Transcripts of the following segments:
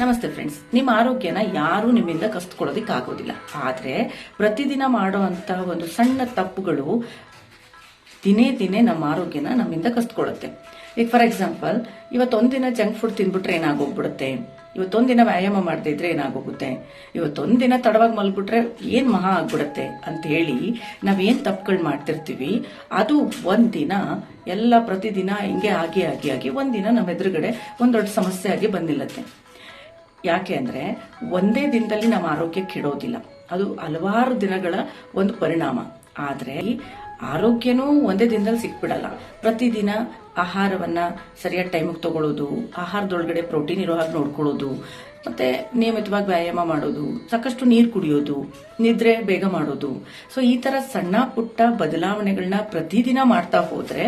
ನಮಸ್ತೆ ಫ್ರೆಂಡ್ಸ್. ನಿಮ್ಮ ಆರೋಗ್ಯನ ಯಾರು ನಿಮ್ಮಿಂದ ಕಸ್ಕೊಳ್ಳೋದಿಕ್ಕಾಗೋದಿಲ್ಲ. ಆದರೆ ಪ್ರತಿದಿನ ಮಾಡುವಂತಹ ಒಂದು ಸಣ್ಣ ತಪ್ಪುಗಳು ದಿನೇ ದಿನೇ ನಮ್ಮ ಆರೋಗ್ಯನ ನಮ್ಮಿಂದ ಕಸ್ಕೊಳ್ಳುತ್ತೆ. ಈಗ ಫಾರ್ ಎಕ್ಸಾಂಪಲ್, ಇವತ್ತೊಂದಿನ ಜಂಕ್ ಫುಡ್ ತಿಂದ್ಬಿಟ್ರೆ ಏನಾಗೋಗ್ಬಿಡುತ್ತೆ, ಇವತ್ತೊಂದಿನ ವ್ಯಾಯಾಮ ಮಾಡದೇ ಇದ್ರೆ ಏನಾಗೋಗುತ್ತೆ, ಇವತ್ತೊಂದಿನ ತಡವಾಗಿ ಮಲ್ಬಿಟ್ರೆ ಏನ್ ಮಹಾ ಆಗ್ಬಿಡುತ್ತೆ ಅಂತ ಹೇಳಿ ನಾವೇನ್ ತಪ್ಪುಗಳು ಮಾಡ್ತಿರ್ತೀವಿ, ಅದು ಒಂದಿನ ಎಲ್ಲ ಪ್ರತಿದಿನ ಹಿಂಗೆ ಆಗಿ ಆಗಿ ಆಗಿ ಒಂದಿನ ನಮ್ಮ ಎದುರುಗಡೆ ಒಂದ್ ದೊಡ್ಡ ಸಮಸ್ಯೆ ಆಗಿ ಬಂದಿಲ್ಲತ್ತೆ. ಯಾಕೆ ಅಂದ್ರೆ ಒಂದೇ ದಿನದಲ್ಲಿ ನಮ್ಮ ಆರೋಗ್ಯ ಕೆಡೋದಿಲ್ಲ, ಅದು ಹಲವಾರು ದಿನಗಳ ಒಂದು ಪರಿಣಾಮ. ಆದ್ರೆ ಆರೋಗ್ಯನೂ ಒಂದೇ ದಿನದಲ್ಲಿ ಸಿಕ್ಬಿಡಲ್ಲ. ಪ್ರತಿದಿನ ಆಹಾರವನ್ನ ಸರಿಯಾದ ಟೈಮಿಗೆ ತಗೊಳ್ಳೋದು, ಆಹಾರದೊಳಗಡೆ ಪ್ರೋಟೀನ್ ಇರೋ ಹಾಗೆ ನೋಡ್ಕೊಳ್ಳೋದು, ಮತ್ತೆ ನಿಯಮಿತವಾಗಿ ವ್ಯಾಯಾಮ ಮಾಡೋದು, ಸಾಕಷ್ಟು ನೀರು ಕುಡಿಯೋದು, ನಿದ್ರೆ ಬೇಗ ಮಾಡೋದು, ಸೊ ಈ ತರ ಸಣ್ಣ ಪುಟ್ಟ ಬದಲಾವಣೆಗಳನ್ನ ಪ್ರತಿದಿನ ಮಾಡ್ತಾ ಹೋದ್ರೆ,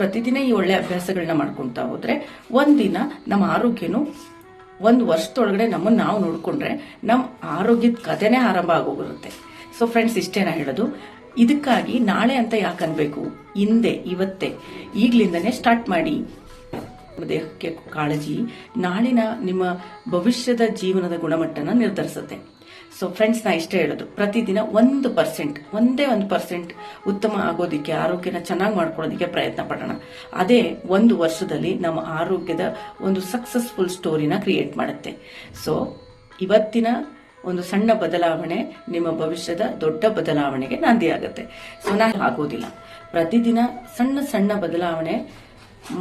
ಪ್ರತಿದಿನ ಈ ಒಳ್ಳೆ ಅಭ್ಯಾಸಗಳನ್ನ ಮಾಡ್ಕೊಂತಾ ಹೋದ್ರೆ ಒಂದಿನ ನಮ್ಮ ಆರೋಗ್ಯನು ಒಂದು ವರ್ಷದೊಳಗಡೆ ನಮ್ಮನ್ನು ನಾವು ನೋಡ್ಕೊಂಡ್ರೆ ನಮ್ಮ ಆರೋಗ್ಯದ ಕಥೆನೇ ಆರಂಭ ಆಗೋಗಿರುತ್ತೆ. ಸೊ ಫ್ರೆಂಡ್ಸ್, ಇಷ್ಟೇನ ಹೇಳೋದು. ಇದಕ್ಕಾಗಿ ನಾಳೆ ಅಂತ ಯಾಕೆ ಅನ್ಬೇಕು, ಹಿಂದೆ ಇವತ್ತೇ ಈಗ್ಲಿಂದನೇ ಸ್ಟಾರ್ಟ್ ಮಾಡಿ. ದೇಹಕ್ಕೆ ಕಾಳಜಿ ನಾಳಿನ ನಿಮ್ಮ ಭವಿಷ್ಯದ ಜೀವನದ ಗುಣಮಟ್ಟನ ನಿರ್ಧರಿಸುತ್ತೆ. ಸೊ ಫ್ರೆಂಡ್ಸ್, ನಾ ಇಷ್ಟೇ ಹೇಳೋದು, ಪ್ರತಿದಿನ 1% ಒಂದೇ 1% ಉತ್ತಮ ಆಗೋದಿಕ್ಕೆ, ಆರೋಗ್ಯನ ಚೆನ್ನಾಗಿ ಮಾಡ್ಕೊಳ್ಳೋದಿಕ್ಕೆ ಪ್ರಯತ್ನ ಪಡೋಣ. ಅದೇ ಒಂದು ವರ್ಷದಲ್ಲಿ ನಮ್ಮ ಆರೋಗ್ಯದ ಒಂದು ಸಕ್ಸಸ್ಫುಲ್ ಸ್ಟೋರಿನ ಕ್ರಿಯೇಟ್ ಮಾಡುತ್ತೆ. ಸೊ ಇವತ್ತಿನ ಒಂದು ಸಣ್ಣ ಬದಲಾವಣೆ ನಿಮ್ಮ ಭವಿಷ್ಯದ ದೊಡ್ಡ ಬದಲಾವಣೆಗೆ ನಾಂದಿ ಆಗುತ್ತೆ. ಸೊ ನಾನು ಆಗೋದಿಲ್ಲ, ಪ್ರತಿದಿನ ಸಣ್ಣ ಸಣ್ಣ ಬದಲಾವಣೆ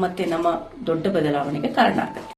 ಮತ್ತೆ ನಮ್ಮ ದೊಡ್ಡ ಬದಲಾವಣೆಗೆ ಕಾರಣ ಆಗುತ್ತೆ.